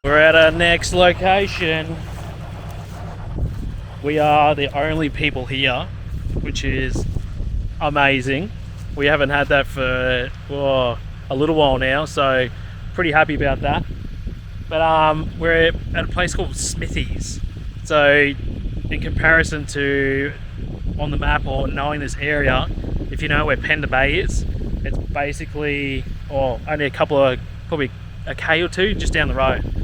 We're at our next location. We are the only people here, which is amazing. We haven't had that for a little while now, so pretty happy about that. But we're at a place called Smithies. So in comparison to on the map or knowing this area, if you know where Pender Bay is, it's basically only a couple of, probably a K or two just down the road.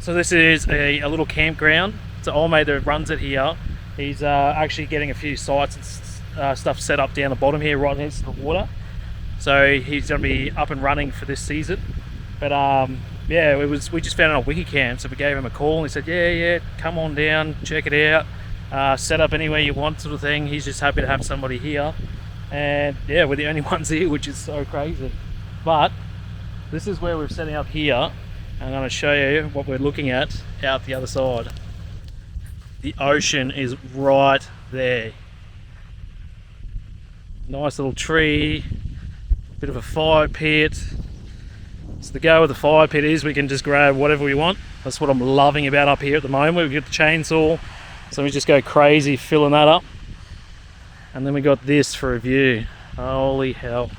So this is a little campground. So old mate that runs it here, he's actually getting a few sites and stuff set up down the bottom here right next to the water. So he's going to be up and running for this season. But yeah, we just found it on Wikicamp, so we gave him a call and he said, yeah, come on down, check it out, set up anywhere you want, sort of thing. He's just happy to have somebody here. And yeah, we're the only ones here, which is so crazy. But this is where we're setting up here. I'm going to show you what we're looking at out the other side. The ocean is right there. Nice little tree, bit of a fire pit. So the go with the fire pit is we can just grab whatever we want. That's what I'm loving about up here at the moment. We've got the chainsaw, so we just go crazy filling that up. And then we got this for a view. Holy hell.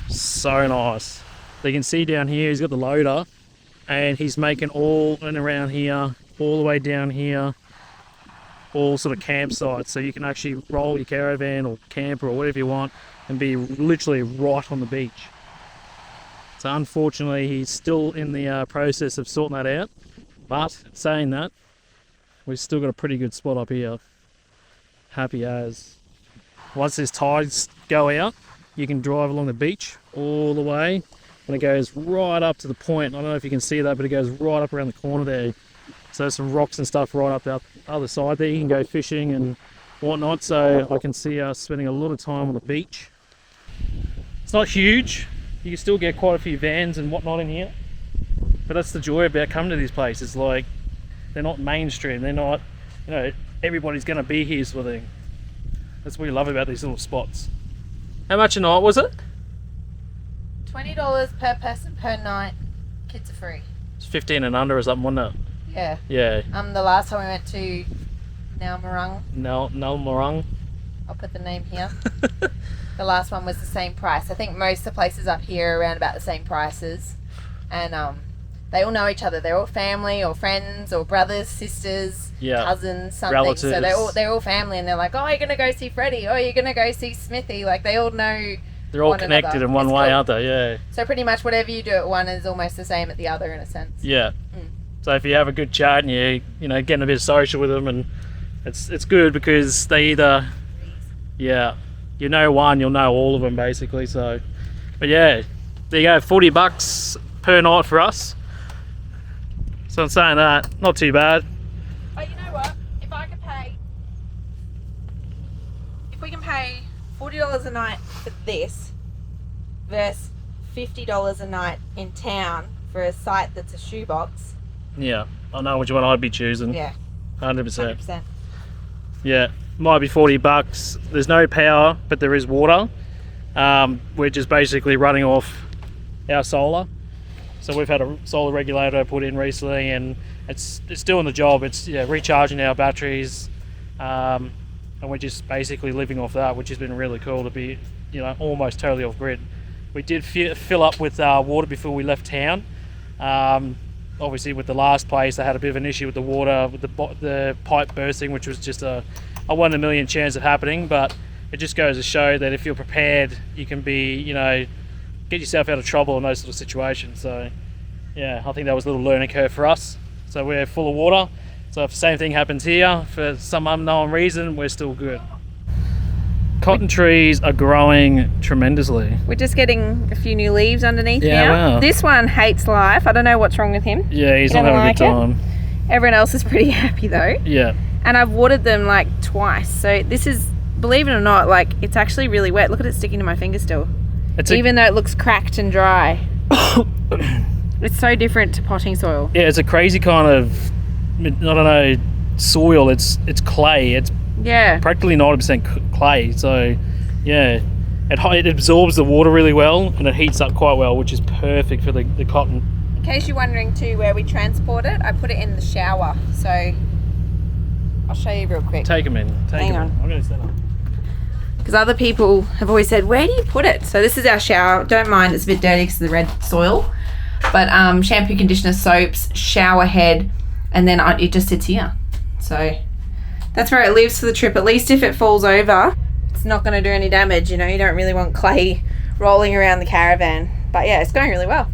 So nice. So you can see down here, he's got the loader and he's making all in around here, all the way down here, all sort of campsites. So you can actually roll your caravan or camper or whatever you want and be literally right on the beach. So unfortunately, he's still in the process of sorting that out. But saying that, we've still got a pretty good spot up here. Happy as. Once these tides go out, you can drive along the beach all the way. And it goes right up to the point. I don't know if you can see that, but it goes right up around the corner there. So there's some rocks and stuff right up the other side there. You can go fishing and whatnot. So I can see us spending a lot of time on the beach. It's not huge. You can still get quite a few vans and whatnot in here. But that's the joy about coming to these places. Like, they're not mainstream. They're not, everybody's going to be here sort of thing. That's what we love about these little spots. How much a night was it? $20 per person per night. Kids are free. It's 15 and under or something, wasn't it? Yeah. Yeah. The last time we went to Nalmarung. I'll put the name here. The last one was the same price. I think most of the places up here are around about the same prices. And they all know each other. They're all family or friends or brothers, sisters, cousins, something. Relatives. So they're all family and they're like, oh, you're going to go see Freddie. Oh, you're going to go see Smithy. Like, they all know. They're all connected in one way, aren't they? Yeah. So pretty much whatever you do at one is almost the same at the other in a sense. Yeah. So if you have a good chat and you getting a bit social with them, and it's good because they either, you know one, you'll know all of them basically. So, but yeah, there you go, $40 per night for us. So I'm saying that, not too bad. Oh, you know what? If we can pay $40 a night for this versus $50 a night in town for a site that's a shoebox. Yeah, I know which one I'd be choosing. Yeah. 100%. 100%. Yeah, might be $40. There's no power, but there is water. We're just basically running off our solar. So we've had a solar regulator put in recently, and it's doing the job. It's recharging our batteries, and we're just basically living off that, which has been really cool to be, almost totally off grid. We did fill up with water before we left town. Obviously, with the last place, they had a bit of an issue with the water, with the pipe bursting, which was just a 1 in a million chance of happening. But it just goes to show that if you're prepared, you can be, get yourself out of trouble in those sort of situations. So yeah, I think that was a little learning curve for us. So we're full of water. So if the same thing happens here, for some unknown reason, we're still good. Cotton trees are growing tremendously. We're just getting a few new leaves underneath now. Wow. This one hates life. I don't know what's wrong with him. Yeah, he's not having a good time. Everyone else is pretty happy though. Yeah. And I've watered them like twice. So this is, believe it or not, like it's actually really wet. Look at it sticking to my finger still. Even though it looks cracked and dry. It's so different to potting soil. Yeah, it's a crazy kind of, I don't know, soil. It's clay. It's practically 90% clay. So yeah, it absorbs the water really well and it heats up quite well, which is perfect for the cotton. In case you're wondering too where we transport it, I put it in the shower. So I'll show you real quick. Take them in. Hang on. I'm going to set up. Because other people have always said, where do you put it? So this is our shower. Don't mind, it's a bit dirty because of the red soil. But shampoo, conditioner, soaps, shower head, and then it just sits here. So that's where it lives for the trip. At least if it falls over, it's not going to do any damage. You know, you don't really want clay rolling around the caravan. But yeah, it's going really well.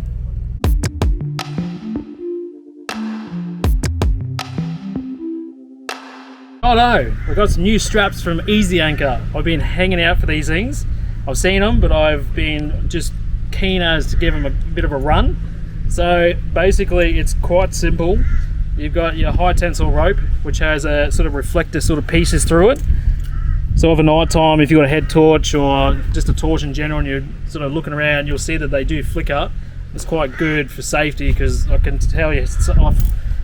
Oh no, we've got some new straps from EzyAnchor. I've been hanging out for these things. I've seen them, but I've been just keen as to give them a bit of a run. So basically it's quite simple. You've got your high tensile rope, which has a sort of reflector sort of pieces through it. So over night time, if you've got a head torch or just a torch in general and you're sort of looking around, you'll see that they do flicker. It's quite good for safety because I can tell you,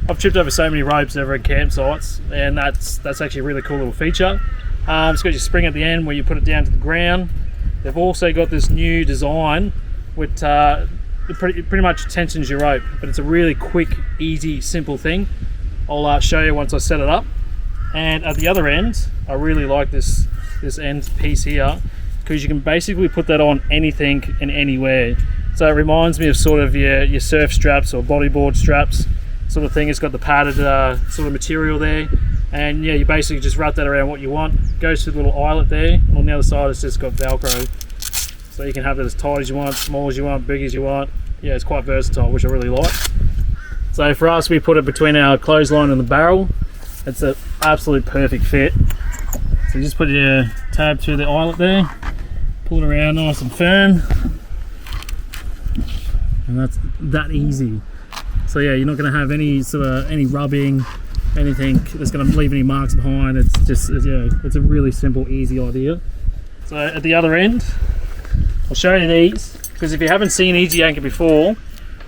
I've tripped over so many ropes over at campsites, and that's actually a really cool little feature. It's got your spring at the end where you put it down to the ground. They've also got this new design which pretty much tensions your rope, but it's a really quick, easy, simple thing. I'll show you once I set it up. And at the other end, I really like this end piece here because you can basically put that on anything and anywhere. So it reminds me of sort of your surf straps or bodyboard straps sort of thing. It's got the padded sort of material there, and yeah, you basically just wrap that around what you want. It goes through the little eyelet there. On the other side it's just got Velcro, so you can have it as tight as you want, small as you want, big as you want. Yeah, it's quite versatile, which I really like. So for us, we put it between our clothesline and the barrel. It's an absolute perfect fit. So you just put your tab through the eyelet there, pull it around nice and firm, and that's that easy. So yeah, you're not going to have any rubbing, anything that's going to leave any marks behind. It's just, yeah, it's a really simple, easy idea. So at the other end, I'll show you these, because if you haven't seen EzyAnchor before,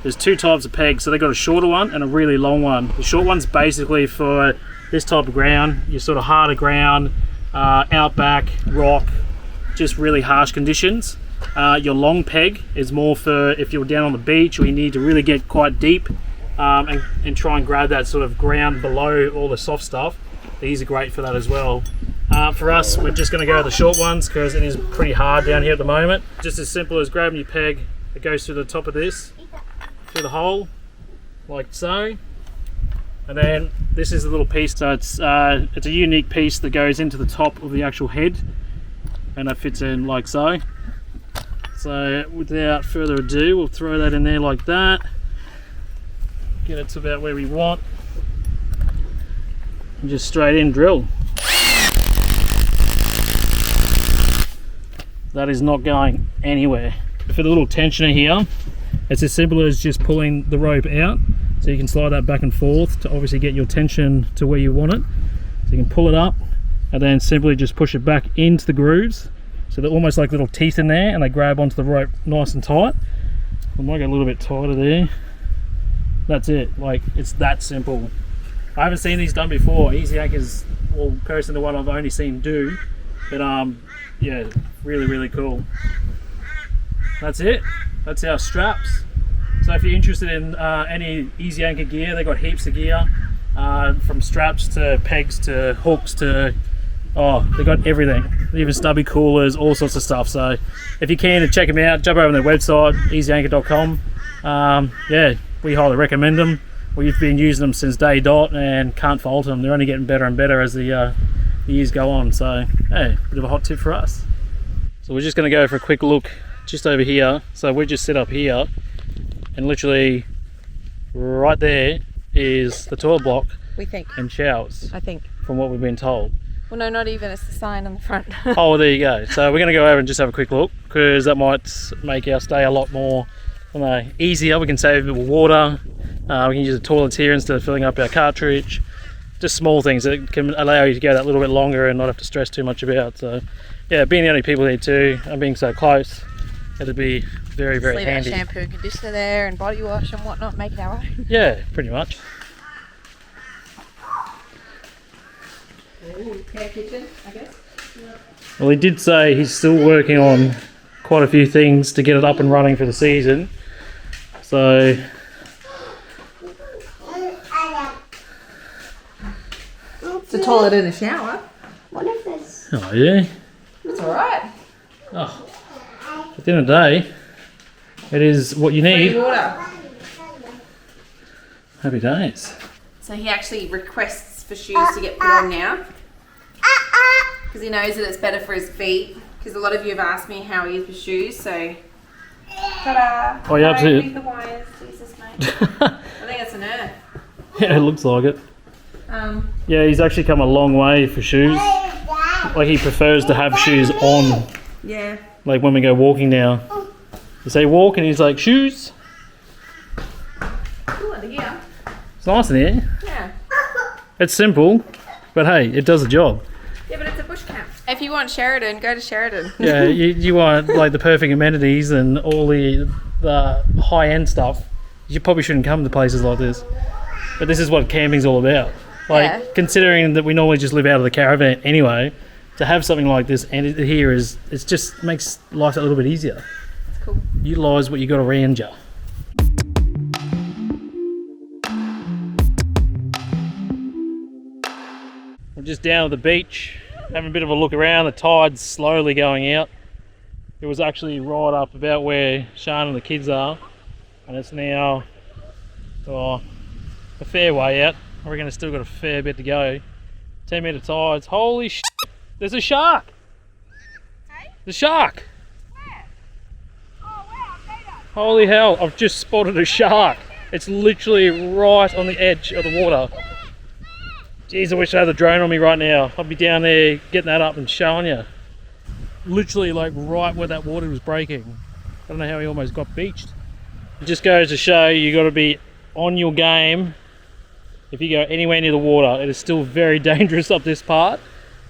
there's two types of pegs. So they've got a shorter one and a really long one. The short one's basically for this type of ground, your sort of harder ground, outback, rock, just really harsh conditions. Your long peg is more for if you're down on the beach or you need to really get quite deep and try and grab that sort of ground below all the soft stuff. These are great for that as well. For us, we're just going to go with the short ones because it is pretty hard down here at the moment. Just as simple as grabbing your peg, it goes through the top of this, through the hole, like so. And then this is a little piece, so it's a unique piece that goes into the top of the actual head, and that fits in like so. So without further ado, we'll throw that in there like that. Get it to about where we want. And just straight in drill. That is not going anywhere. For the little tensioner here, it's as simple as just pulling the rope out. So you can slide that back and forth to obviously get your tension to where you want it. So you can pull it up and then simply just push it back into the grooves. So they're almost like little teeth in there, and they grab onto the rope nice and tight. I might get a little bit tighter there. That's it, like it's that simple. I haven't seen these done before. EzyAnchor's, well, personally the one I've only seen do, but yeah, really cool. That's it. That's our straps. So if you're interested in any EzyAnchor gear, they've got heaps of gear, from straps to pegs to hooks to, oh, they've got everything. Even stubby coolers, all sorts of stuff. So if you can, check them out, jump over on their website, EzyAnchor.com. Yeah, we highly recommend them. We've been using them since day dot and can't fault them. They're only getting better and better as the years go on. So hey, bit of a hot tip for us. So we're just going to go for a quick look just over here. So we're just set up here, and literally right there is the toilet block, we think, and showers, I think, from what we've been told. Well, no, not even. It's the sign on the front. Oh, well, there you go. So we're going to go over and just have a quick look, because that might make our stay a lot more easier. We can save a bit of water. We can use the toilets here instead of filling up our cartridge. Just small things that can allow you to go that little bit longer and not have to stress too much about. So yeah, being the only people here too, and being so close, it'd be very handy. Leave our shampoo and conditioner there and body wash and whatnot, make it our own. Yeah, pretty much. Spare kitchen, I guess. Well, he did say he's still working on quite a few things to get it up and running for the season. So It's a toilet and a shower. What if this? Oh yeah. That's alright. Oh. At the end of the day, it is what you need. Free water. Happy days. So he actually requests for shoes to get put on now. Because he knows that it's better for his feet. Because a lot of you have asked me how he is with shoes, so... Ta-da! Oh, yeah, absolutely. The wires, Jesus, mate. I think it's an earth. Yeah, it looks like it. Yeah, he's actually come a long way for shoes. Like, he prefers to have shoes on. Yeah. Like when we go walking now. You say walk and he's like, shoes. Cool, yeah. It's nice in here. Yeah. It's simple, but hey, it does the job. Yeah, but it's a bush camp. If you want Sheridan, go to Sheridan. Yeah, you want like the perfect amenities and all the high-end stuff. You probably shouldn't come to places like this. But this is what camping's all about. Like, considering that we normally just live out of the caravan anyway, to have something like this and here is, it just makes life a little bit easier. It's cool. Utilise what you got around you. We're just down at the beach, having a bit of a look around. The tide's slowly going out. It was actually right up about where Sean and the kids are, and it's now a fair way out. I reckon it's still got a fair bit to go. 10 metre tides. Holy shit! There's a shark! Hey? The shark! Where? Oh wow, Peter. Holy hell, I've just spotted a shark. It's literally right on the edge of the water. Jeez, I wish I had the drone on me right now. I'd be down there getting that up and showing you. Literally like right where that water was breaking. I don't know how he almost got beached. It just goes to show you got to be on your game. If you go anywhere near the water, it is still very dangerous up this part.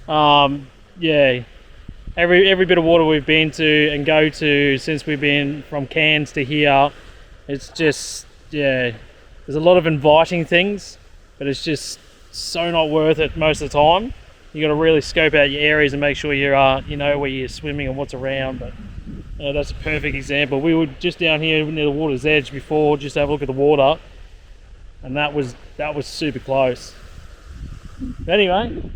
Yeah, every bit of water we've been to and go to since we've been from Cairns to here, it's just, yeah, there's a lot of inviting things, but it's just so not worth it most of the time. You got to really scope out your areas and make sure you're, you know where you're swimming and what's around. But that's a perfect example. We were just down here near the water's edge before, just to have a look at the water, and that was super close. But anyway,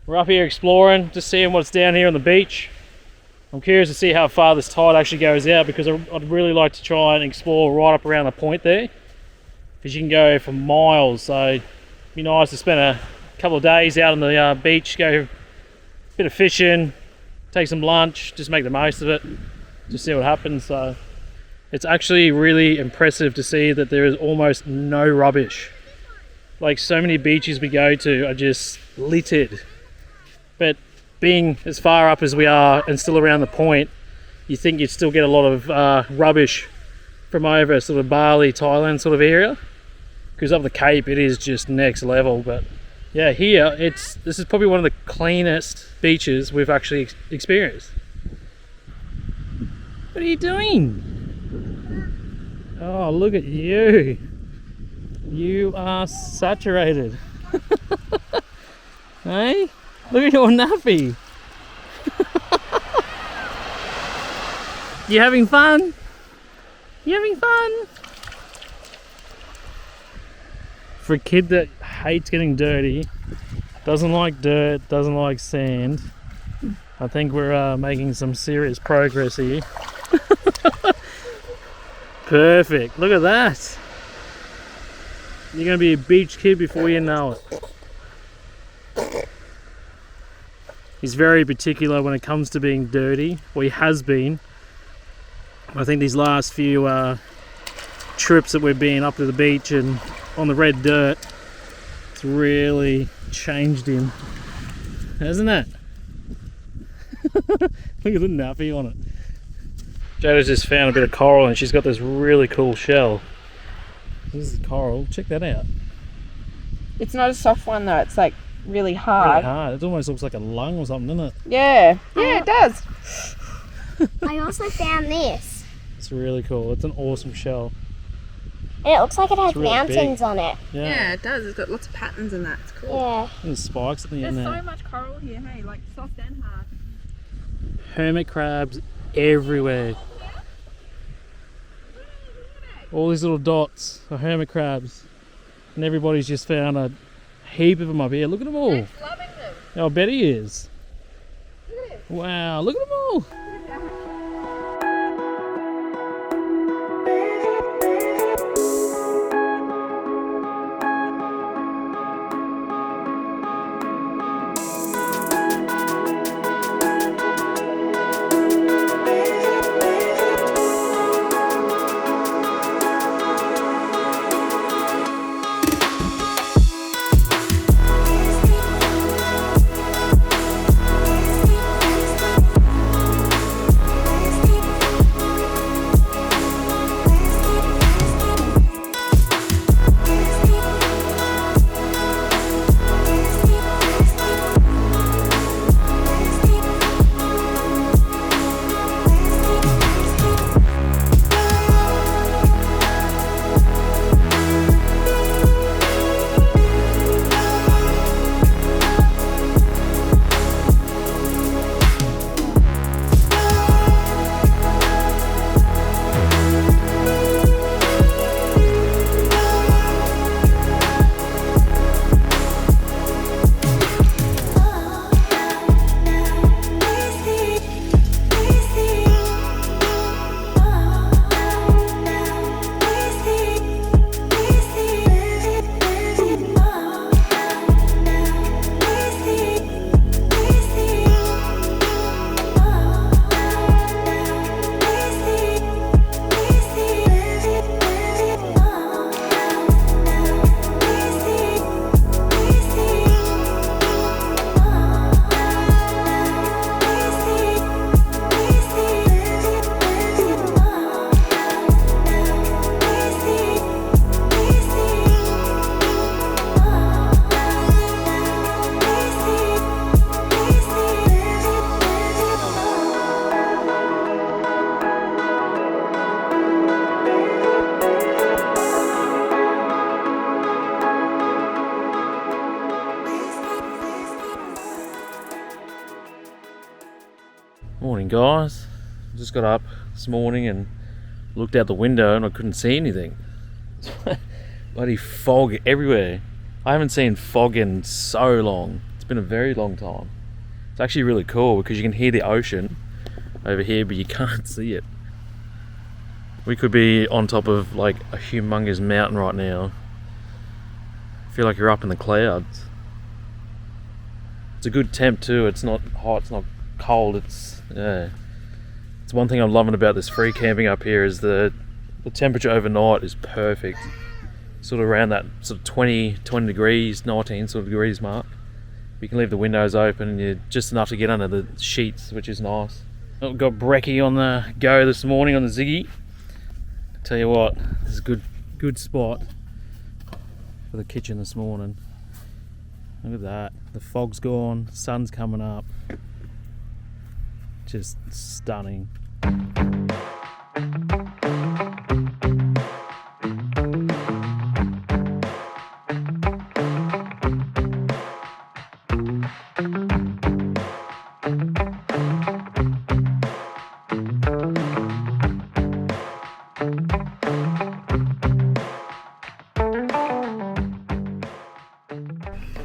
we're up here exploring, just seeing what's down here on the beach. I'm curious to see how far this tide actually goes out, because I'd really like to try and explore right up around the point there, because you can go for miles. So it'd be nice to spend a couple of days out on the beach, go a bit of fishing, take some lunch, just make the most of it, just see what happens. So it's actually really impressive to see that there is almost no rubbish. Like, so many beaches we go to are just littered. But being as far up as we are and still around the point, you think you'd still get a lot of rubbish from over sort of Bali, Thailand sort of area. Because up the Cape it is just next level. But yeah, here this is probably one of the cleanest beaches we've actually experienced. What are you doing? Oh, look at you. You are saturated. Hey? Look at your nappy. You having fun? You having fun? For a kid that hates getting dirty, doesn't like dirt, doesn't like sand, I think we're making some serious progress here. Perfect. Look at that. You're going to be a beach kid before you know it. He's very particular when it comes to being dirty. Well, he has been. I think these last few trips that we've been up to the beach and on the red dirt, it's really changed him, hasn't it? Look at the nappy on it. Jada's just found a bit of coral and she's got this really cool shell. This is coral, check that out. It's not a soft one though, it's like really hard. Really hard. It almost looks like a lung or something, doesn't it? Yeah, it does. I also found this. It's really cool. It's an awesome shell. And it looks like it has really mountains big. on it. Yeah, it does. It's got lots of patterns in that. It's cool. Yeah. And there's spikes at the end There's there. so much coral here, hey, like soft and hard. Hermit crabs everywhere. All these little dots are hermit crabs. And everybody's just found a heap of them up here. Look at them all. He's loving them. Oh, I bet he is. Look at him. Wow, look at them all. Morning guys, just got up this morning and looked out the window and I couldn't see anything. Bloody fog everywhere. I haven't seen fog in so long. It's been a very long time. It's actually really cool because you can hear the ocean over here but you can't see it. We could be on top of like a humongous mountain right now. I feel like you're up in the clouds. It's a good temp too, it's not hot, it's not cold, it's one thing I'm loving about this free camping up here is the temperature overnight is perfect, sort of around that sort of 20 degrees, 19 sort of degrees mark. You can leave the windows open and you're just enough to get under the sheets, which is nice. We've got Brekkie on the go this morning on the Ziggy. Tell you what, this is a good spot for the kitchen this morning. Look at that, the fog's gone, sun's coming up. Just stunning.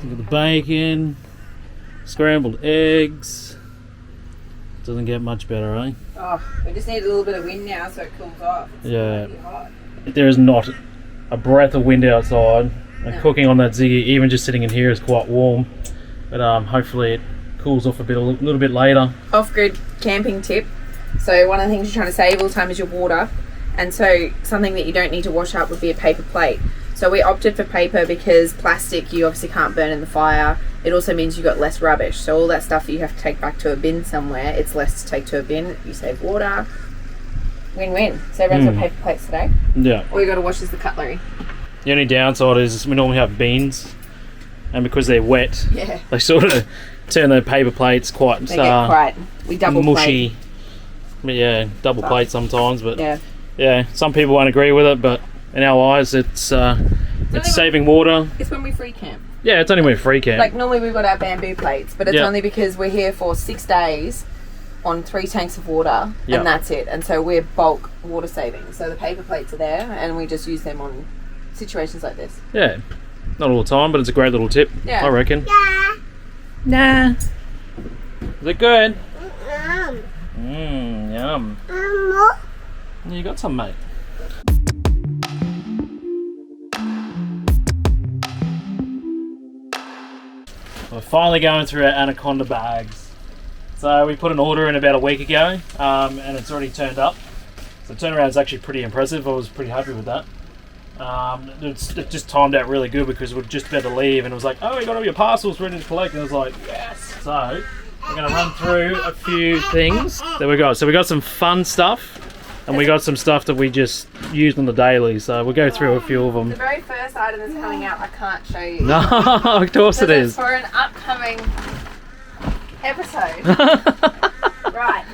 Look at the bacon, scrambled eggs. Doesn't get much better, eh? Oh, we just need a little bit of wind now so it cools off. It's really hot. There is not a breath of wind outside. And No. cooking on that Ziggy, even just sitting in here, is quite warm. But hopefully it cools off a little bit later. Off-grid camping tip. So one of the things you're trying to save all the time is your water. And so something that you don't need to wash up would be a paper plate. So we opted for paper because plastic you obviously can't burn in the fire. It also means you've got less rubbish. So all that stuff that you have to take back to a bin somewhere, it's less to take to a bin. You save water. Win-win. So everyone's got paper plates today. Yeah. All you got to wash is the cutlery. The only downside is we normally have beans, and because they're wet, Yeah. they sort of turn the paper plates quite They get quite. We double mushy. plate. But yeah, double plate sometimes. But Yeah. some people won't agree with it. But in our eyes, it's saving water. It's when we free camp. Yeah, it's only when free camp. Like normally we've got our bamboo plates, but it's Yeah. only because we're here for 6 days on 3 tanks of water, Yeah. and that's it. And so we're bulk water saving. So the paper plates are there, and we just use them on situations like this. Yeah, Not all the time, but it's a great little tip. Yeah. I reckon. Yeah. Nah. Is it good? Um, Yum. more. You got some, mate. We're finally going through our Anaconda bags. So we put an order in about a week ago, and it's already turned up. So the turnaround is actually pretty impressive. I was pretty happy with that. It just timed out really good because we're just about to leave, and it was like, oh, you got all your parcels ready to collect, and I was like, yes. So we're going to run through a few things that we got. So we got some fun stuff, and we got some stuff that we just used on the daily. So we'll go through a few of The them. very first item that's coming out, I can't show you. No, of course it This is. for an upcoming episode. Right.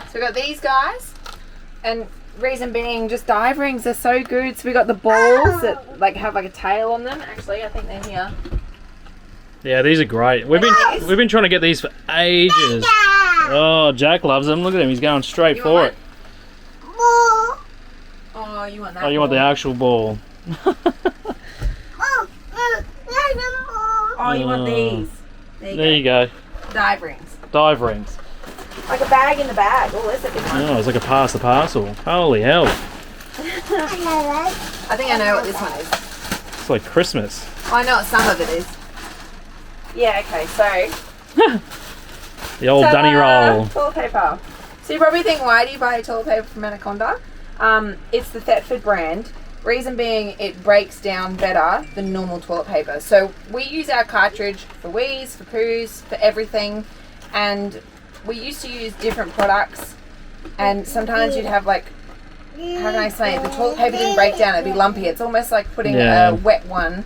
So we got these guys, and reason being, just dive rings are so good. So we got the balls that like have like a tail on them. Actually, I think they're here. Yeah, these are great. We've been trying to get these for ages. Oh, Jack loves them. Look at him. He's going straight You for want it. More. Oh, you want that? Oh, you want the actual ball? Oh, you want these? There you go. Dive rings. Dive rings. Like a bag in the bag. Oh, that's a big one. Oh, it's like a pass the parcel. Holy hell. I think I know what this one is. It's like Christmas. Oh, I know what some of it is. Yeah, okay, so. The old dunny roll. Toilet paper. So you probably think, why do you buy toilet paper from Anaconda? It's the Thetford brand. Reason being, it breaks down better than normal toilet paper. So we use our cartridge for wheeze, for poos, for everything. And we used to use different products. And sometimes you'd have like, how can I say it? The toilet paper didn't break down, it'd be lumpy. It's almost like putting a wet one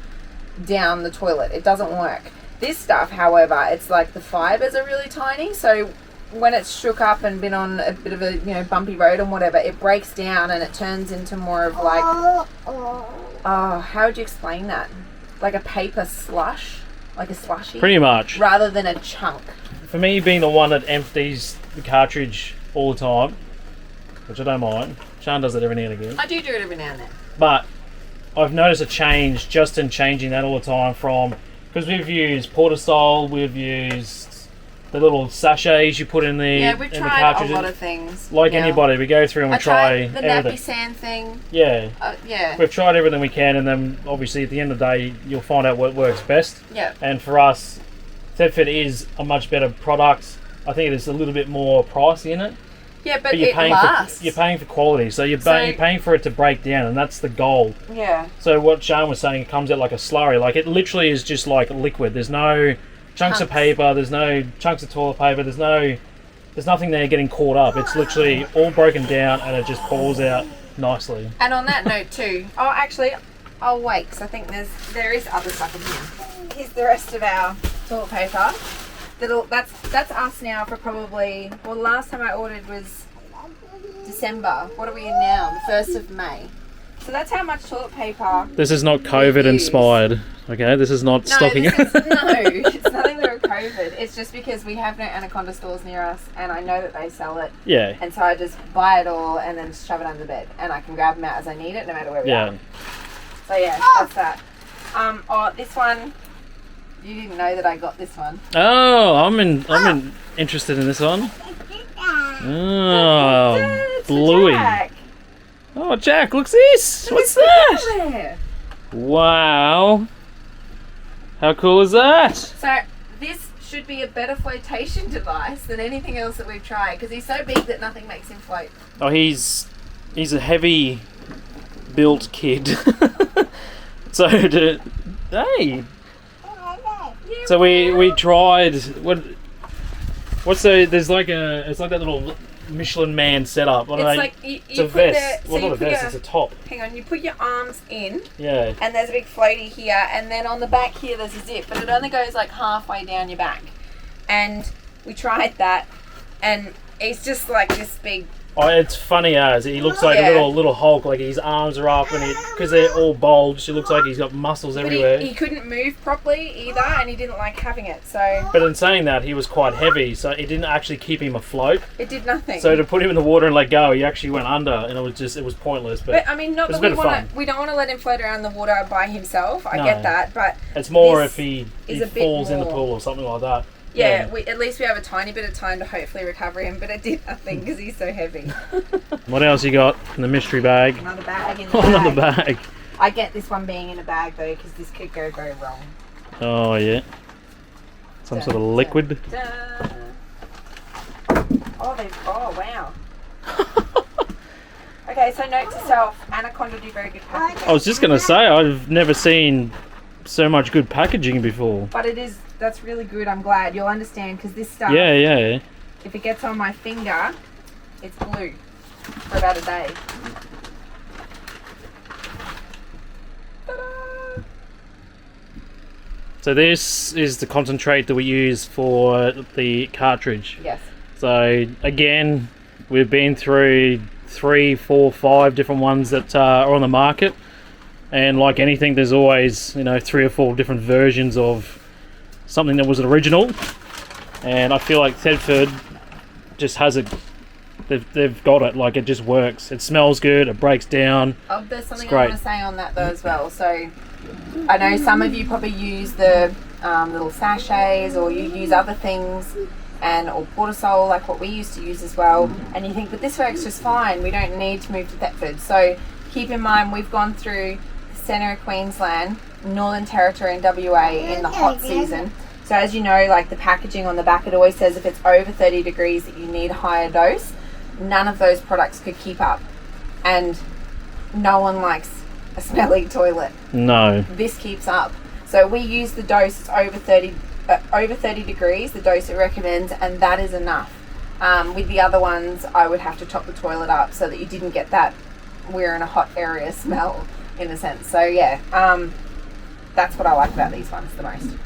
down the toilet. It doesn't work. This stuff, however, it's like the fibers are really tiny. So when it's shook up and been on a bit of a bumpy road and whatever, it breaks down and it turns into more of like, how would you explain that? Like a paper slush, like a slushy, Pretty much. rather than a chunk. For me, being the one that empties the cartridge all the time, which I don't mind. Sean does it every now and again. I do it every now and then. But I've noticed a change just in changing that all the time from, because we've used Portastyle, we've used the little sachets you put in the Yeah, we've in the tried cartridges. a lot of things. Like Yeah. anybody, we go through and we I tried the nappy everything. sand thing. Yeah. Yeah. We've tried everything we can, and then obviously at the end of the day, you'll find out what works best. Yeah. And for us, Thetford is a much better product. I think it is a little bit more pricey in it. Yeah, but you're it paying lasts. you're paying for quality, so you're So- paying for it to break down, and that's the goal. Yeah. So what Sean was saying, it comes out like a slurry. Like it literally is just like liquid. There's no chunks of paper. There's no chunks of toilet paper. There's nothing there getting caught up. It's literally all broken down, and it just pours out nicely. And on that note too, actually, I'll wait because I think there is other stuff in here. Here's the rest of our toilet paper. That's us now for probably, well, the last time I ordered was December. What are we in now? The 1st of May. So that's how much toilet paper. This is not COVID inspired. Okay, this is not stocking. It's nothing to do with COVID. It's just because we have no Anaconda stores near us, and I know that they sell it. Yeah. And so I just buy it all and then shove it under bed, and I can grab them out as I need it, no matter where we are. So yeah, that's that. This one. You didn't know that I got this one. Oh, I'm interested in this one. Oh, It's Bluey. Jack. Oh, Jack, look this. What's that? There. Wow. How cool is that? So this should be a better flotation device than anything else that we've tried because he's so big that nothing makes him float. Oh, he's a heavy built kid. Hey. So we tried there's like it's like that little Michelin Man setup. What It's are they? like It's a vest. Well, not a vest. It's a top. Hang on, you put your arms in. Yeah. And there's a big floaty here, and then on the back here there's a zip, but it only goes like halfway down your back. And we tried that, and it's just like this big Oh, it's funny as he looks like a little Hulk, like his arms are up, and because they're all bulged, it looks like he's got muscles everywhere. He couldn't move properly either, and he didn't like having it. So. But in saying that, he was quite heavy, so it didn't actually keep him afloat. It did nothing. So to put him in the water and let go, he actually went under, and it was pointless. But I mean, not that we don't want to let him float around the water by himself. I get that, but it's more if he falls in the more. pool or something like that. Yeah, at least we have a tiny bit of time to hopefully recover him, but it did nothing because he's so heavy. What else you got in the mystery bag? Another bag in the bag. Another bag. I get this one being in a bag though because this could go very wrong. Oh yeah. Some sort of liquid. Oh wow. Okay, so note to self, Anaconda do very good packaging. I was just going to say, I've never seen so much good packaging before. But that's really good, I'm glad. You'll understand because this stuff, Yeah. if it gets on my finger, it's blue for about a day. Ta-da! So this is the concentrate that we use for the cartridge. Yes. So again, we've been through 3, 4, 5 different ones that are on the market. And like anything, there's always, 3 or 4 different versions of something that was an original. And I feel like Thetford just has it. They've got it. Like, it just works. It smells good. It breaks down. There's something I want to say on that though as well. So I know some of you probably use the little sachets, or you use other things, or Portasol like what we used to use as well. And you think, but this works just fine. We don't need to move to Thetford. So keep in mind, we've gone through centre of Queensland, Northern Territory and WA in the hot season. So as you know, like the packaging on the back, it always says if it's over 30 degrees that you need a higher dose. None of those products could keep up. And no one likes a smelly toilet. No. This keeps up. So we use the dose, it's over 30 degrees, the dose it recommends, and that is enough. With the other ones, I would have to top the toilet up so that you didn't get that we're in a hot area smell, in a sense. So yeah, that's what I like about these ones the most.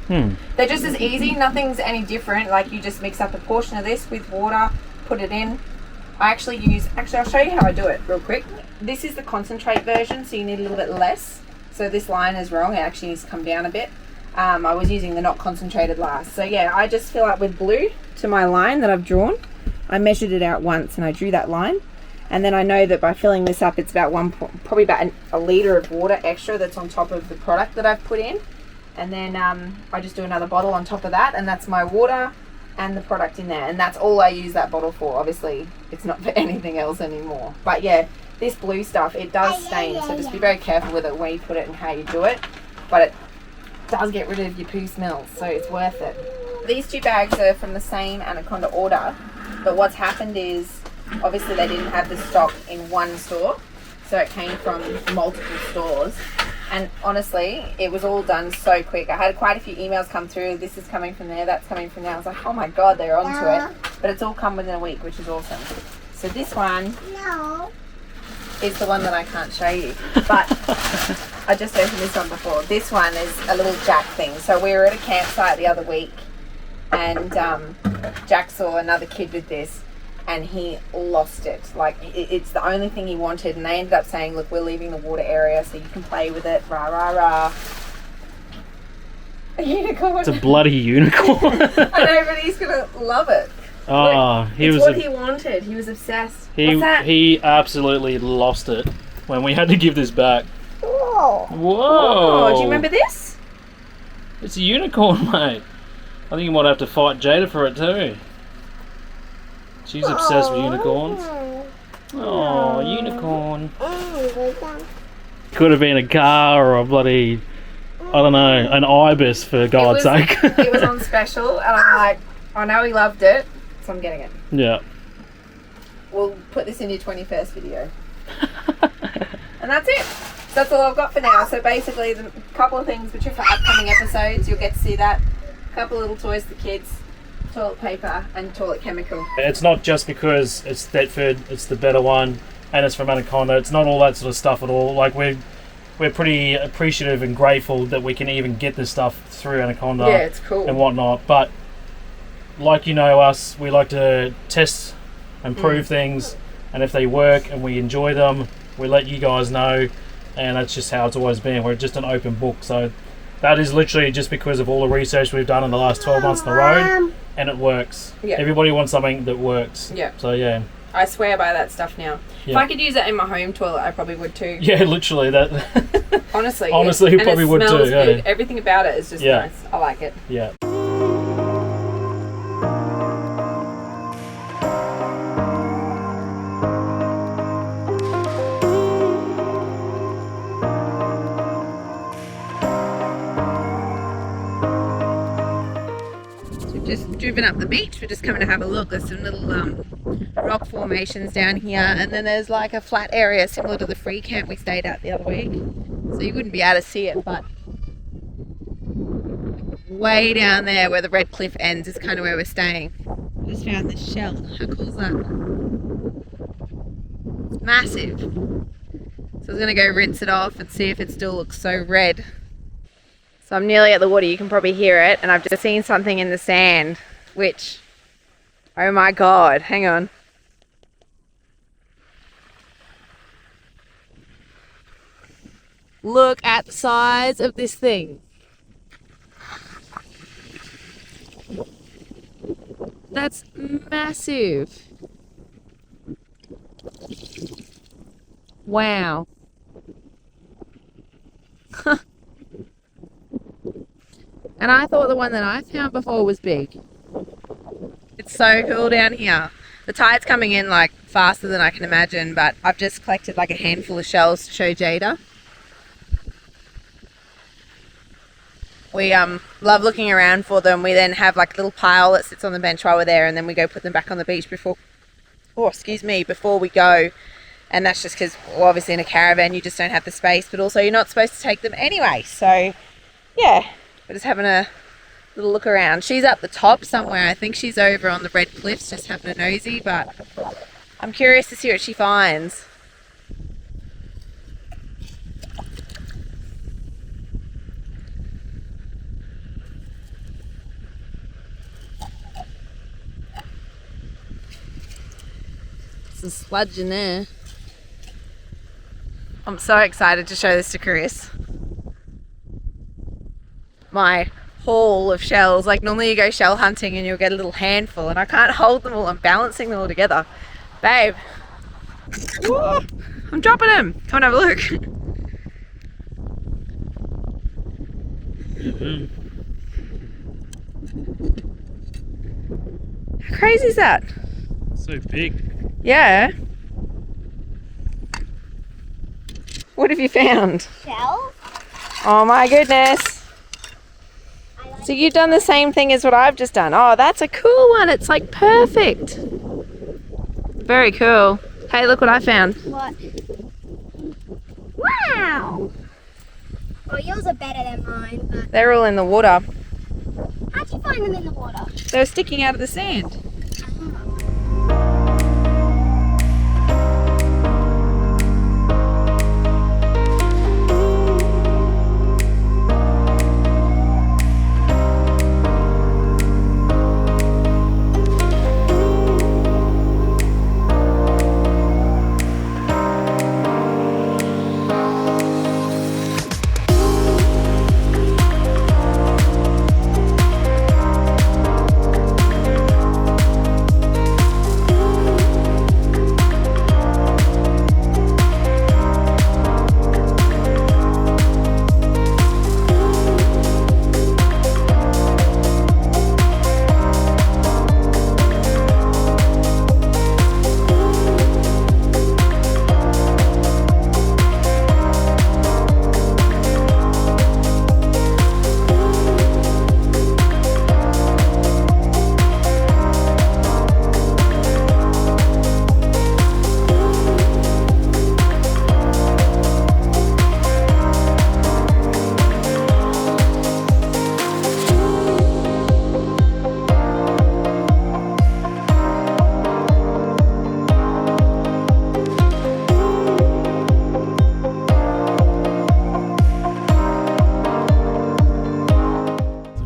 They're just as easy, nothing's any different. Like, you just mix up a portion of this with water, put it in. I'll show you how I do it real quick. This is the concentrate version, so you need a little bit less. So this line is wrong, it actually needs to come down a bit. I was using the not concentrated last. So yeah, I just fill up with blue to my line that I've drawn. I measured it out once and I drew that line. And then I know that by filling this up, it's about probably about a litre of water extra that's on top of the product that I've put in. And then I just do another bottle on top of that, and that's my water and the product in there. And that's all I use that bottle for. Obviously, it's not for anything else anymore. But yeah, this blue stuff, it does stain. So just be very careful with it when you put it and how you do it. But it does get rid of your poo smells, so it's worth it. These 2 bags are from the same Anaconda order. But what's happened is, obviously they didn't have the stock in one store, so it came from multiple stores. And honestly, it was all done so quick. I had quite a few emails come through. This is coming from there, that's coming from there. I was like, oh my god, they're onto it. But it's all come within a week, which is awesome. So this one is the one that I can't show you, but I just opened this one before. This one is a little Jack thing. So we were at a campsite the other week, and Jack saw another kid with this, and he lost it. Like, it's the only thing he wanted, and they ended up saying, look, we're leaving the water area so you can play with it, rah rah rah. A unicorn. It's a bloody unicorn. I know, but he's gonna love it. Oh, look, he wanted. He was obsessed. What's that? He absolutely lost it when we had to give this back. Whoa. Whoa. Oh, do you remember this? It's a unicorn, mate. I think you might have to fight Jada for it too. She's obsessed with unicorns. Oh, unicorn. Could have been a car or a bloody, I don't know, an ibis, for God's sake. It was on special, and I'm like, I know he loved it, so I'm getting it. Yeah. We'll put this in your 21st video. And that's it. So that's all I've got for now. So basically, a couple of things which are for upcoming episodes. You'll get to see that. A couple of little toys for the kids. Toilet paper and toilet chemical. It's not just because it's Thetford, it's the better one, and it's from Anaconda. It's not all that sort of stuff at all. Like, we're pretty appreciative and grateful that we can even get this stuff through Anaconda. Yeah, it's cool. And whatnot. But like, us, we like to test and prove things and if they work and we enjoy them, we let you guys know, and that's just how it's always been. We're just an open book. So that is literally just because of all the research we've done in the last 12 months on the road, and it works. Yeah. Everybody wants something that works. Yeah. So yeah. I swear by that stuff now. Yeah. If I could use it in my home toilet, I probably would too. Yeah, literally that. Honestly, Honestly, you probably would too. Smells good. Yeah. Everything about it is just Yeah. nice. I like it. Yeah. Just driven up the beach. We're just coming to have a look. There's some little rock formations down here, and then there's like a flat area similar to the free camp we stayed at the other week, so you wouldn't be able to see it, but way down there where the red cliff ends is kind of where we're staying. I just found this shell. How cool is that? It's massive. So I was gonna go rinse it off and see if it still looks so red. So I'm nearly at the water, you can probably hear it, and I've just seen something in the sand, which, oh my god, hang on. Look at the size of this thing. That's massive. Wow. And I thought the one that I found before was big. It's so cool down here. The tide's coming in like faster than I can imagine, but I've just collected like a handful of shells to show Jada. We love looking around for them. We then have like a little pile that sits on the bench while we're there, and then we go put them back on the beach before we go. And that's just because, well, obviously in a caravan you just don't have the space, but also you're not supposed to take them anyway. So yeah, we're just having a little look around. She's up the top somewhere. I think she's over on the red cliffs just having a nosy, but I'm curious to see what she finds. Some sludge in there. I'm so excited to show this to Chris. My haul of shells. Like normally you go shell hunting and you'll get a little handful, and I can't hold them all. I'm balancing them all together. Babe. Whoa, I'm dropping them. Come and have a look. How crazy is that? So big. Yeah. What have you found? Shells? Oh my goodness. So you've done the same thing as what I've just done. Oh, that's a cool one. It's like perfect. Very cool. Hey, look what I found. What? Wow! Oh, yours are better than mine, but They're all in the water. how'd you find them in the water? They're sticking out of the sand.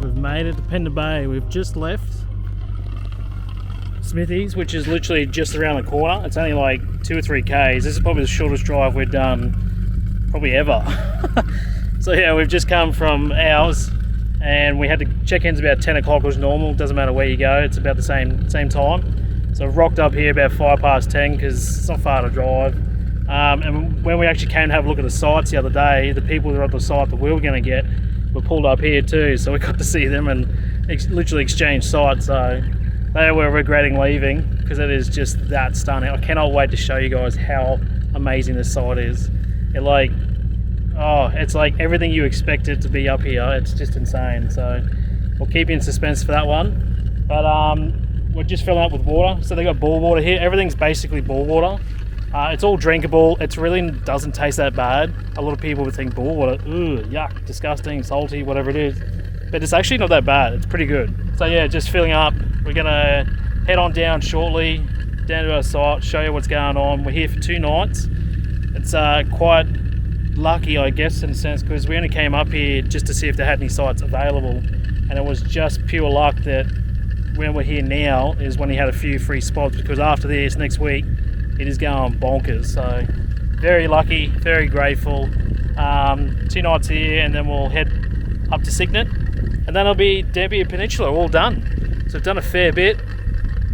We've made it to Pender Bay. We've just left. Smithies, which is literally just around the corner. It's only like 2 or 3 k's. This is probably the shortest drive we've done probably ever. So yeah, we've just come from ours and we had to check in about 10 o'clock as normal. Doesn't matter where you go, it's about the same time. So I've rocked up here about 10:05 because it's not far to drive. And when we actually came to have a look at the sites the other day, the people that were at the site that we were going to get were pulled up here too, so we got to see them and literally exchange sites. So they were regretting leaving because it is just that stunning. I cannot wait to show you guys how amazing this site is. It's like everything you expected to be up here. It's just insane. So we'll keep you in suspense for that one. But we're just filling up with water. So they got bore water here. Everything's basically bore water. It's all drinkable. It really doesn't taste that bad. A lot of people would think bore water, ooh, yuck, disgusting, salty, whatever it is. But it's actually not that bad. It's pretty good. So yeah, just filling up. We're gonna head on down shortly, down to our site, show you what's going on. We're here for 2 nights. It's quite lucky, I guess, in a sense, because we only came up here just to see if they had any sites available. And it was just pure luck that when we're here now is when he had a few free spots, because after this, next week, it is going bonkers. So very lucky, very grateful. 2 nights here and then we'll head up to Cygnet and then it'll be Dampier Peninsula all done. So I've done a fair bit.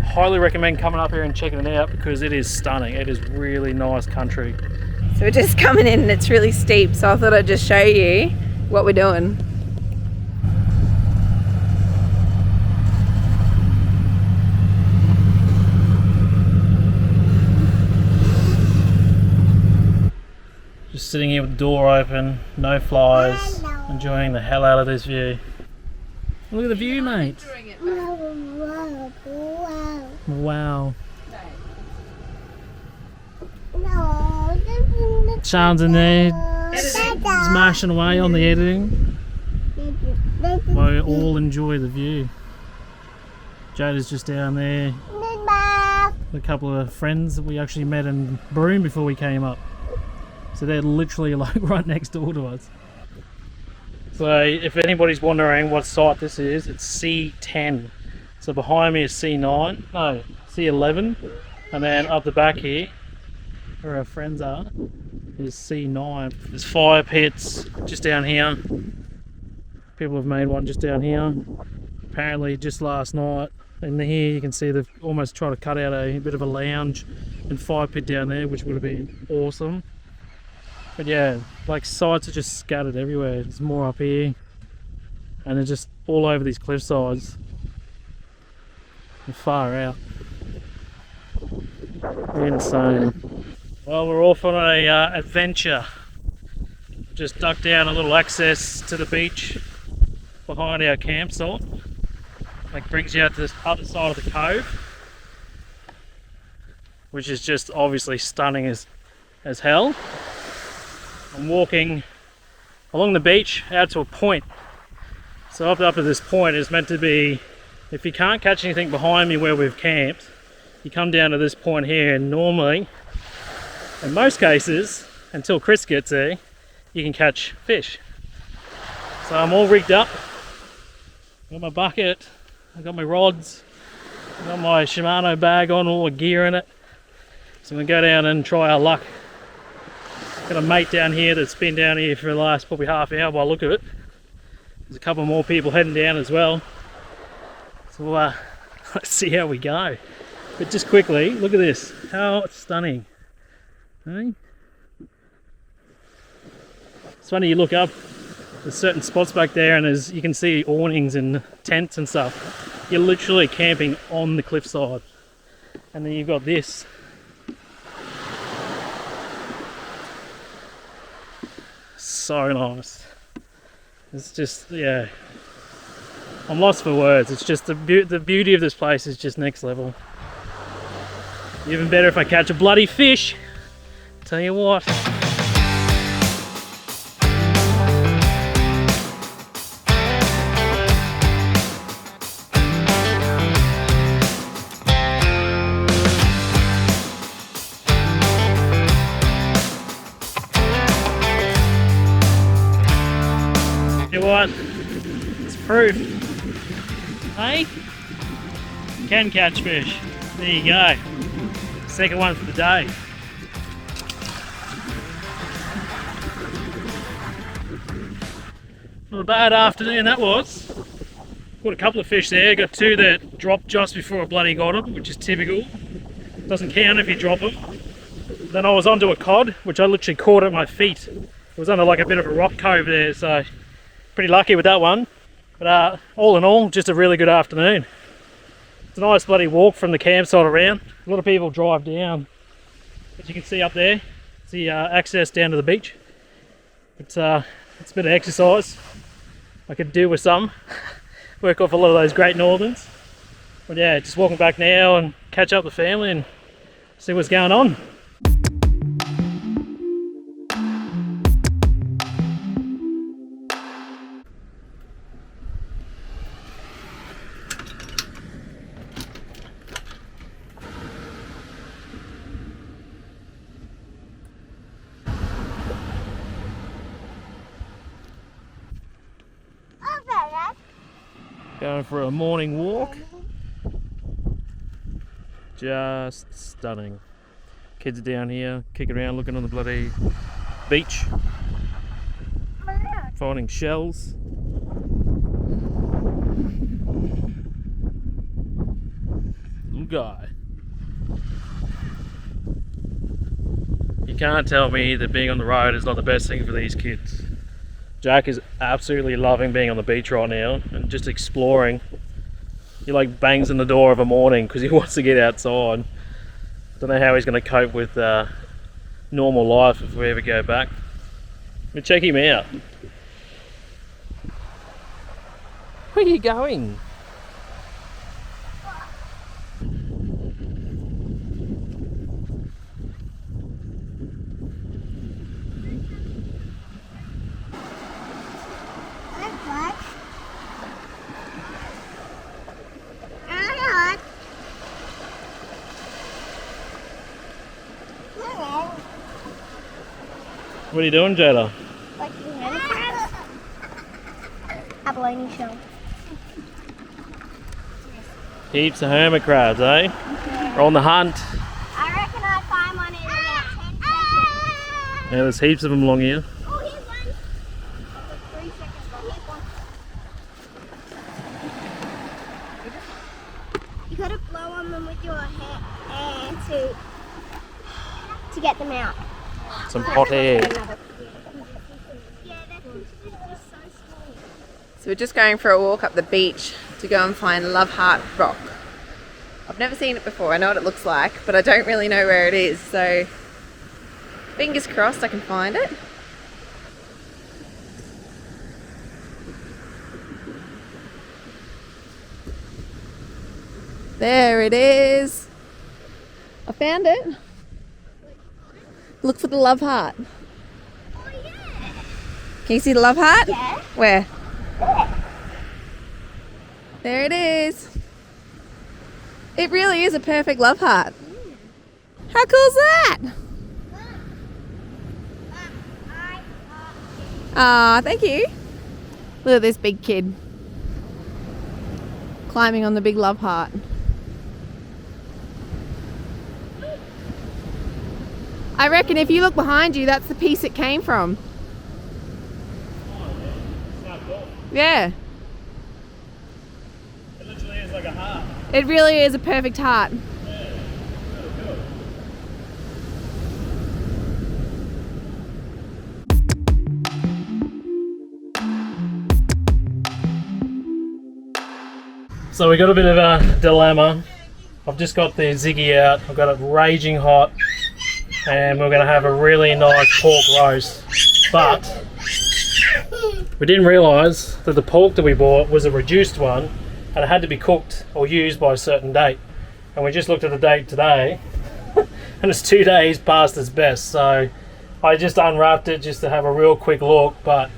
Highly recommend coming up here and checking it out because it is stunning. It is really nice country. So we're just coming in and it's really steep, so I thought I'd just show you what we're doing. Just sitting here with the door open, no flies, enjoying the hell out of this view. Look at the view, mate. Wow. Sean's in there, smashing away on the editing. We all enjoy the view. Jada's just down there. A couple of friends that we actually met in Broome before we came up. So they're literally like right next door to us. So if anybody's wondering what site this is, it's C10. So behind me is C11, and then up the back here, where our friends are, is C9. There's fire pits just down here. People have made one just down here. Apparently just last night. And here you can see they've almost tried to cut out a bit of a lounge and fire pit down there, which would have been awesome. But yeah, like sites are just scattered everywhere. There's more up here. And they're just all over these cliff sides. They're far out. Insane. Well, we're off on a adventure. Just ducked down a little access to the beach behind our campsite. That brings you out to this other side of the cove, which is just obviously stunning as hell. I'm walking along the beach out to a point. So up to this point is meant to be, if you can't catch anything behind me where we've camped, you come down to this point here, and normally, in most cases, until Chris gets there, you can catch fish. So I'm all rigged up. Got my bucket, I got my rods, I got my Shimano bag on, all the gear in it. So I'm gonna go down and try our luck. Got a mate down here that's been down here for the last probably half hour by the look of it. There's a couple more people heading down as well. So let's see how we go. But just quickly, look at this. How stunning. Hey? It's funny, you look up, there's certain spots back there and you can see awnings and tents and stuff. You're literally camping on the cliffside. And then you've got this. So nice. It's just, yeah, I'm lost for words. It's just the beauty of this place is just next level. Even better if I catch a bloody fish. Tell you what. What? It's proof. Hey? You can catch fish. There you go. Second one for the day. Not a bad afternoon that was. Caught a couple of fish there. Got two that dropped just before I bloody got them, which is typical. Doesn't count if you drop them. Then I was onto a cod, which I literally caught at my feet. It was under like a bit of a rock cove there, so pretty lucky with that one. But all in all, just a really good afternoon. It's a nice bloody walk from the campsite around. A lot of people drive down, as you can see up there. It's the access down to the beach. It's a bit of exercise I could do with some. Work off a lot of those Great Northerns. But yeah, just walking back now and catch up with the family and see what's going on. Going for a morning walk. Just stunning. Kids are down here kicking around looking on the bloody beach, finding shells. Little guy. You can't tell me that being on the road is not the best thing for these kids. Jack is absolutely loving being on the beach right now and just exploring. He like bangs on the door of a morning because he wants to get outside. Don't know how he's going to cope with normal life if we ever go back. But check him out. Where are you going? What are you doing, Jada? Like the hermit crabs? Abalone shell. Heaps of hermit crabs, eh? Yeah. We're on the hunt. I reckon I'd find one in about 10 seconds. Yeah, there's heaps of them along here. Oh, here's one. 3 seconds, but here's one. You gotta blow on them with your hand to get them out. Some hot air. So we're just going for a walk up the beach to go and find Love Heart Rock. I've never seen it before. I know what it looks like, but I don't really know where it is. So fingers crossed I can find it. There it is. I found it. Look for the love heart. Oh, yeah. Can you see the love heart? Yeah. Where? There. There it is. It really is a perfect love heart. How cool is that? Ah, thank you. Look at this big kid climbing on the big love heart. I reckon if you look behind you, that's the piece it came from. Yeah. It literally is like a heart. It really is a perfect heart. So we got a bit of a dilemma. I've just got the Ziggy out. I've got it raging hot. And we're going to have a really nice pork roast. But we didn't realise that the pork that we bought was a reduced one and it had to be cooked or used by a certain date. And we just looked at the date today and it's 2 days past its best. So I just unwrapped it just to have a real quick look, but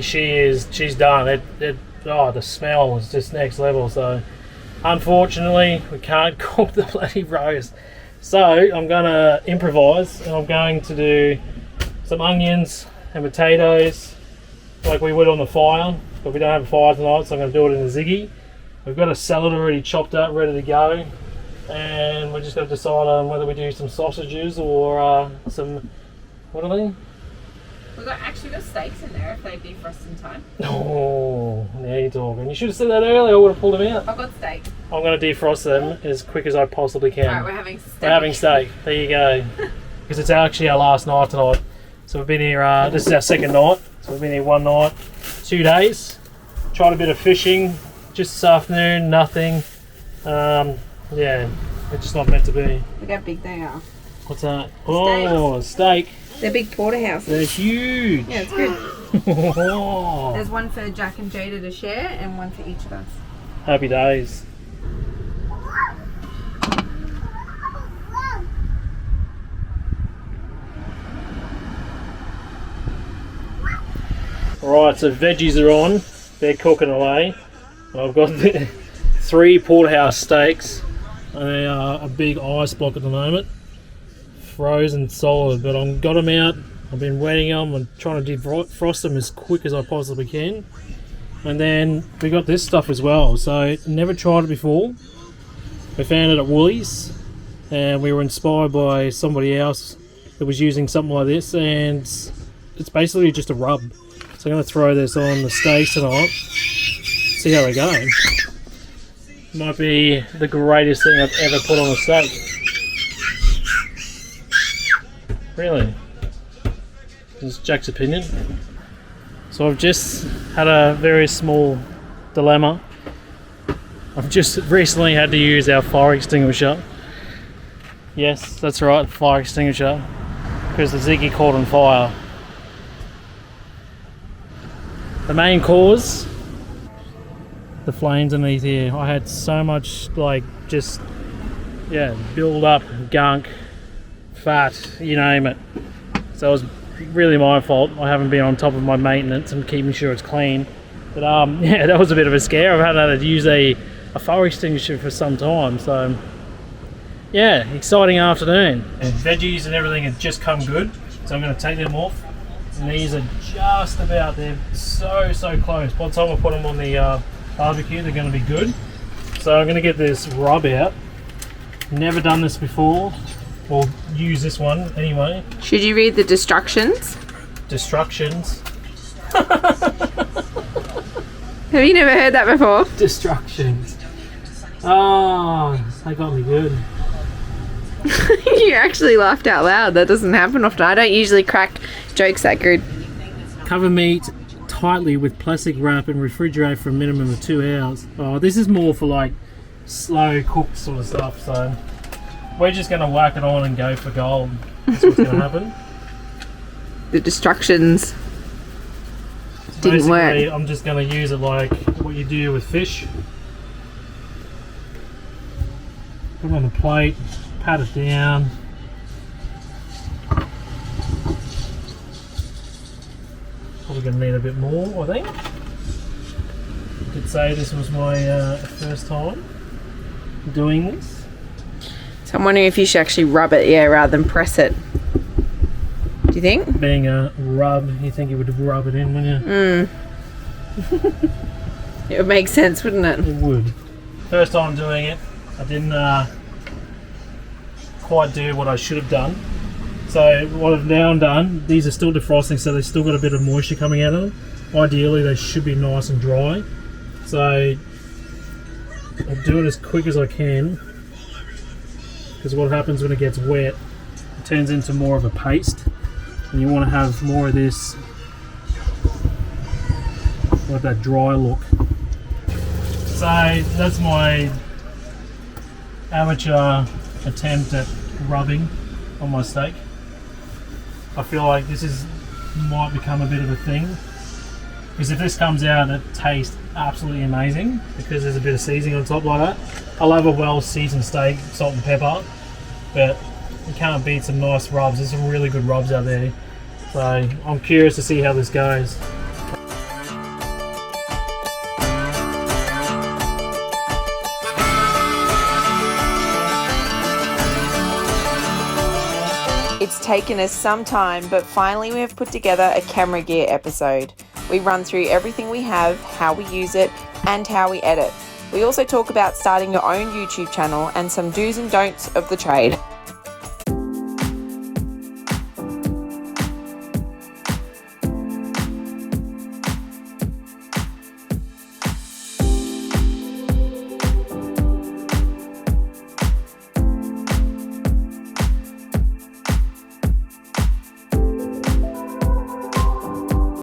she's done. The smell is just next level. So unfortunately we can't cook the bloody roast. So I'm going to improvise and I'm going to do some onions and potatoes like we would on the fire, but we don't have a fire tonight, so I'm going to do it in a Ziggy. We've got a salad already chopped up, ready to go. and we're just going to decide on whether we do some sausages or some, what are they? We've got steaks in there if they defrost in time. Oh, now you're talking. You should have said that earlier, I would have pulled them out. I've got steak. I'm going to defrost them as quick as I possibly can. Alright, we're having steak. We're having steak. There you go. Because it's actually our last night tonight. So we've been here, this is our second night. So we've been here one night, 2 days. Tried a bit of fishing just this afternoon, nothing. Yeah, it's just not meant to be. Look how big they are. What's that? Oh, steak. They're big porterhouses. They're huge. Yeah, it's good. There's one for Jack and Jada to share and one for each of us. Happy days. Alright, so veggies are on. They're cooking away. I've got 3 porterhouse steaks. And they are a big ice block at the moment. Frozen solid, but I've got them out. I've been wetting them and trying to defrost them as quick as I possibly can. And then we got this stuff as well. So never tried it before. We found it at Woolies, and we were inspired by somebody else that was using something like this, and it's basically just a rub. So I'm going to throw this on the steaks tonight. See how they go. Might be the greatest thing I've ever put on a steak. Really? This is Jack's opinion. So I've just had a very small dilemma. I've just recently had to use our fire extinguisher. Yes, that's right, fire extinguisher. Because the Ziggy caught on fire. The main cause, the flames underneath here. I had so much build up gunk, fat, you name it. So it was really my fault. I haven't been on top of my maintenance and keeping sure it's clean. But yeah, that was a bit of a scare. I've had to use a fire extinguisher for some time. So yeah, exciting afternoon. And veggies and everything have just come good. So I'm going to take them off. And these are just about, they're so close. By the time I put them on the barbecue, they're going to be good. So I'm going to get this rub out. Never done this before, or use this one anyway. Should you read the instructions? Destructions. Have you never heard that before? Destructions. Oh, they got me good. You actually laughed out loud. That doesn't happen often. I don't usually crack jokes that good. Cover meat tightly with plastic wrap and refrigerate for a minimum of 2 hours. Oh, this is more for like slow cooked sort of stuff, so we're just going to whack it on and go for gold. That's what's going to happen. The instructions So didn't work. I'm just going to use it like what you do with fish. Put it on the plate, pat it down. Probably going to need a bit more, I think. I did say this was my first time doing this. So I'm wondering if you should actually rub it, rather than press it. Do you think? Being a rub, you think you would rub it in, wouldn't you? It would make sense, wouldn't it? It would. First time doing it, I didn't quite do what I should have done. So what I've now done, these are still defrosting, so they've still got a bit of moisture coming out of them. Ideally they should be nice and dry. So I'll do it as quick as I can, because what happens when it gets wet, it turns into more of a paste, and you want to have more of this, like that dry look. So that's my amateur attempt at rubbing on my steak. I feel like this might become a bit of a thing, because if this comes out, it tastes absolutely amazing because there's a bit of seasoning on top like that. I love a well seasoned steak, salt and pepper, but you can't beat some nice rubs. There's some really good rubs out there, so I'm curious to see how this goes. It's taken us some time, but finally we have put together a camera gear episode. We run through everything we have, how we use it, and how we edit. We also talk about starting your own YouTube channel and some do's and don'ts of the trade.